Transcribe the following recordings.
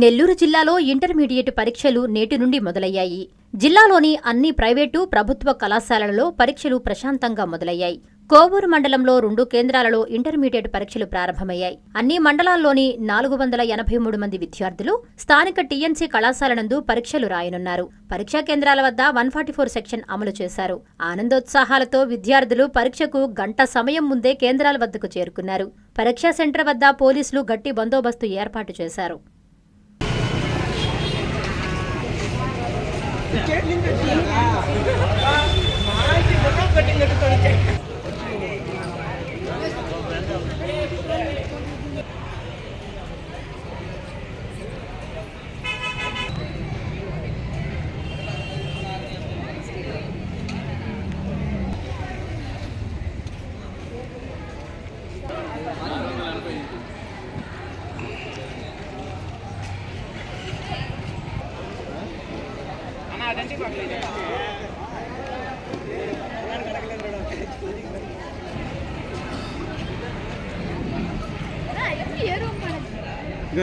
నెల్లూరు జిల్లాలో ఇంటర్మీడియట్ పరీక్షలు నేటి నుండి మొదలయ్యాయి. జిల్లాలోని అన్ని ప్రైవేటు, ప్రభుత్వ కళాశాలలలో పరీక్షలు ప్రశాంతంగా మొదలయ్యాయి. కోవూరు మండలంలో 2 కేంద్రాలలో ఇంటర్మీడియట్ పరీక్షలు ప్రారంభమయ్యాయి. అన్ని మండలాల్లోని 483 మంది విద్యార్థులు స్థానిక టీఎన్సీ కళాశాల నందు పరీక్షలు రాయనున్నారు. పరీక్షా కేంద్రాల వద్ద 144 సెక్షన్ అమలు చేశారు. ఆనందోత్సాహాలతో విద్యార్థులు పరీక్షకు గంట సమయం ముందే కేంద్రాల వద్దకు చేరుకున్నారు. పరీక్షా సెంటర్ వద్ద పోలీసులు గట్టి బందోబస్తు ఏర్పాటు చేశారు.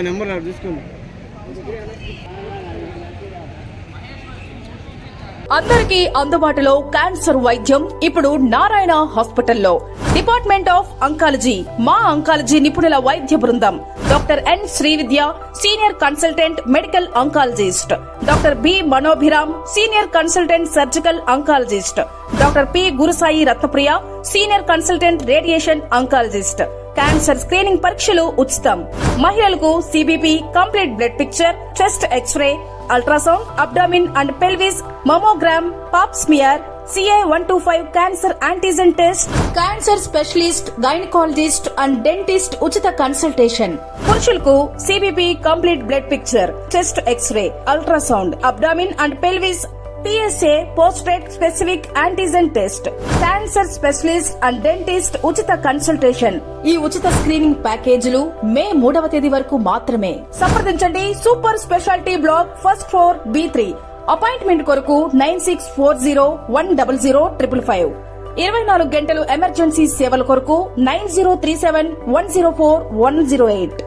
నెంబర్ తీసుకోండి. అందరికీ అందుబాటులో క్యాన్సర్ వైద్యం ఇప్పుడు నారాయణ హాస్పిటల్లో. డిపార్ట్మెంట్ ఆఫ్ అంకాలజీ, మా అంకాలజీ నిపుణుల వైద్య బృందం. Doctor N Srividya, senior consultant medical oncologist. Doctor B Manobhiram, senior consultant surgical oncologist. Doctor P Gurusai Ratnapriya, senior consultant radiation oncologist. Cancer screening పరీక్షలు ఉచితం. మహిళలకు CBP, complete blood picture, chest x-ray, ultrasound, abdomen and pelvis, mammogram, pap smear, CA-125 cancer antigen test, cancer specialist, gynaecologist and dentist ఉచిత consultation. పురుషులకు CBP, complete blood picture, chest x-ray, ultrasound, abdomen and pelvis, PSA పోస్ట్రేట్ specific antigen test, cancer specialist and dentist ఉచిత consultation. ఈ ఉచిత screening ప్యాకేజీలు మే 3వ తేదీ వరకు మాత్రమే. సంప్రదించండి super speciality block, first floor, B3. Appointment కొరకు 9640100555. 24 గంటలు ఎమర్జెన్సీ సేవల కొరకు 9037104108.